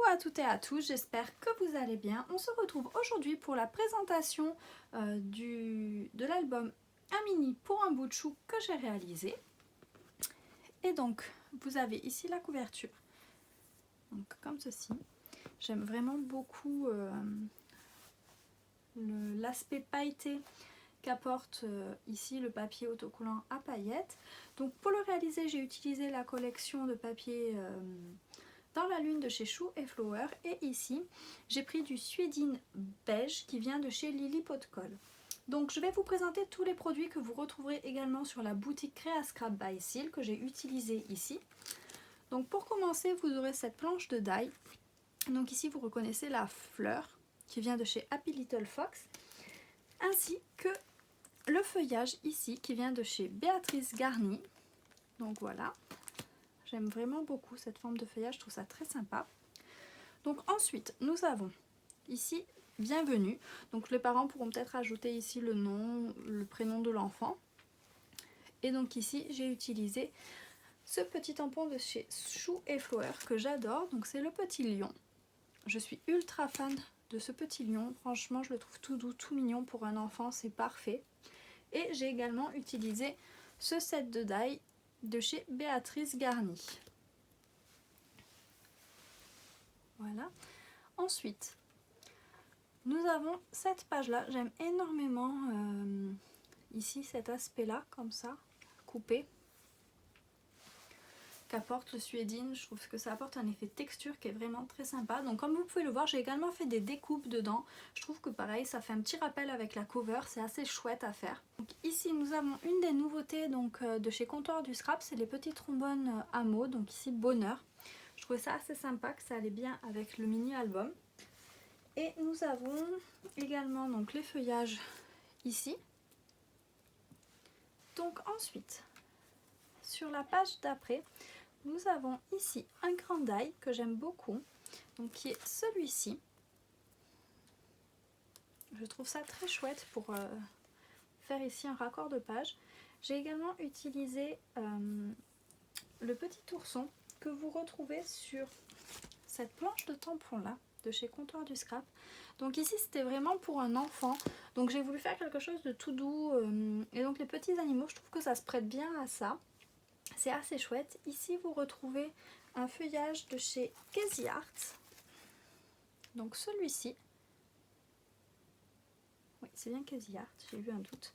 à toutes et à tous, j'espère que vous allez bien. On se retrouve aujourd'hui pour la présentation de l'album Un mini pour un bout de chou que j'ai réalisé. Et donc, vous avez ici la couverture. Donc, comme ceci. J'aime vraiment beaucoup l'aspect pailleté qu'apporte ici le papier autocollant à paillettes. Donc, pour le réaliser, j'ai utilisé la collection de papier dans la lune de chez Chou et Flower, et ici j'ai pris du suédine beige qui vient de chez Lily Pot de Colle. Donc je vais vous présenter tous les produits que vous retrouverez également sur la boutique Créa Scrap by Seal que j'ai utilisé ici. Donc pour commencer, vous aurez cette planche de die. Donc ici vous reconnaissez la fleur qui vient de chez Happy Little Fox, ainsi que le feuillage ici qui vient de chez Béatrice Garny. Donc voilà. J'aime vraiment beaucoup cette forme de feuillage, je trouve ça très sympa. Donc ensuite, nous avons ici bienvenue. Donc les parents pourront peut-être ajouter ici le nom, le prénom de l'enfant. Et donc ici, j'ai utilisé ce petit tampon de chez Chou et Flower que j'adore. Donc c'est le petit lion. Je suis ultra fan de ce petit lion. Franchement, je le trouve tout doux, tout mignon pour un enfant, c'est parfait. Et j'ai également utilisé ce set de die de chez Béatrice Garny. Voilà. Ensuite, nous avons cette page-là. J'aime énormément ici cet aspect-là, comme ça, coupé, qu'apporte le suédine. Je trouve que ça apporte un effet texture qui est vraiment très sympa. Donc comme vous pouvez le voir, j'ai également fait des découpes dedans. Je trouve que pareil, ça fait un petit rappel avec la cover. C'est assez chouette à faire. Donc ici, nous avons une des nouveautés donc, de chez Comptoir du Scrap. C'est les petits trombones à mots. Donc ici, Bonheur. Je trouvais ça assez sympa, que ça allait bien avec le mini-album. Et nous avons également donc, les feuillages ici. Donc ensuite, sur la page d'après, nous avons ici un grand die que j'aime beaucoup, donc qui est celui-ci. Je trouve ça très chouette pour faire ici un raccord de page. J'ai également utilisé le petit ourson que vous retrouvez sur cette planche de tampon là de chez Comptoir du Scrap. Donc ici c'était vraiment pour un enfant, donc j'ai voulu faire quelque chose de tout doux et donc les petits animaux, je trouve que ça se prête bien à ça, c'est assez chouette. Ici vous retrouvez un feuillage de chez Casey Art, donc celui-ci, oui c'est bien Casey Art, j'ai eu un doute,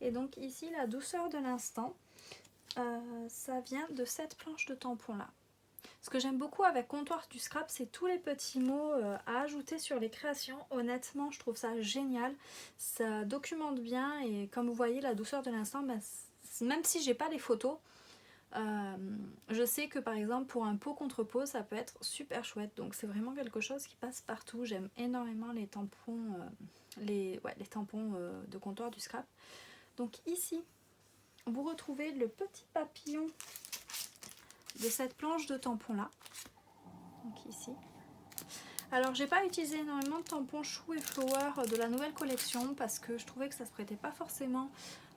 et donc ici la douceur de l'instant, ça vient de cette planche de tampon là. Ce que j'aime beaucoup avec Comptoir du Scrap, c'est tous les petits mots à ajouter sur les créations. Honnêtement, je trouve ça génial. Ça documente bien et comme vous voyez, la douceur de l'instant, ben, même si j'ai pas les photos, je sais que par exemple pour un pot contre pot, ça peut être super chouette. Donc c'est vraiment quelque chose qui passe partout. J'aime énormément les tampons, les tampons de Comptoir du Scrap. Donc ici, vous retrouvez le petit papillon de cette planche de tampon là, donc ici. Alors j'ai pas utilisé énormément de tampons Chou et Flower de la nouvelle collection parce que je trouvais que ça se prêtait pas forcément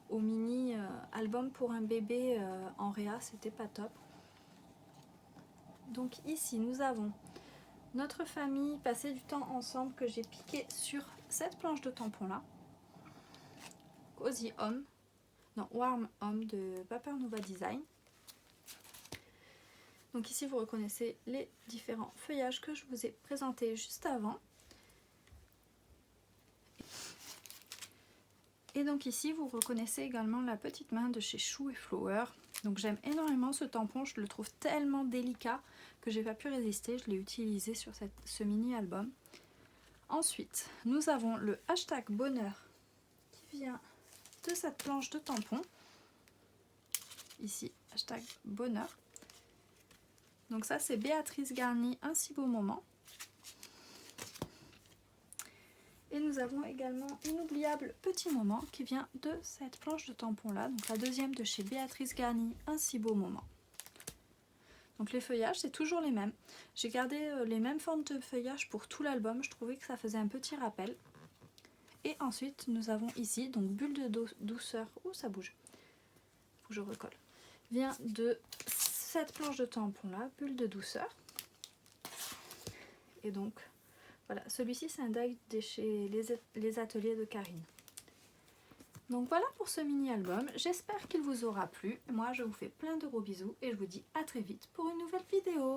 au mini album pour un bébé en réa, c'était pas top. Donc ici nous avons notre famille passer du temps ensemble que j'ai piqué sur cette planche de tampon là, Cozy Home, non Warm Home de Paper Nova Design. Donc ici vous reconnaissez les différents feuillages que je vous ai présentés juste avant. Et donc ici vous reconnaissez également la petite main de chez Chou et Flower. Donc j'aime énormément ce tampon, je le trouve tellement délicat que j'ai pas pu résister, je l'ai utilisé sur ce mini album. Ensuite nous avons le hashtag bonheur qui vient de cette planche de tampon. Ici hashtag bonheur. Donc ça c'est Béatrice Garny, un si beau moment. Et nous avons également Inoubliable petit moment qui vient de cette planche de tampon là, donc la deuxième de chez Béatrice Garny, un si beau moment. Donc les feuillages c'est toujours les mêmes. J'ai gardé les mêmes formes de feuillage pour tout l'album, je trouvais que ça faisait un petit rappel. Et ensuite nous avons ici, donc bulle de douceur, oh ça bouge, faut que je recolle, vient de cette planche de tampon là, bulle de douceur. Et donc voilà, celui-ci c'est un die de chez les ateliers de Karine. Donc voilà pour ce mini-album, j'espère qu'il vous aura plu. Moi je vous fais plein de gros bisous et je vous dis à très vite pour une nouvelle vidéo.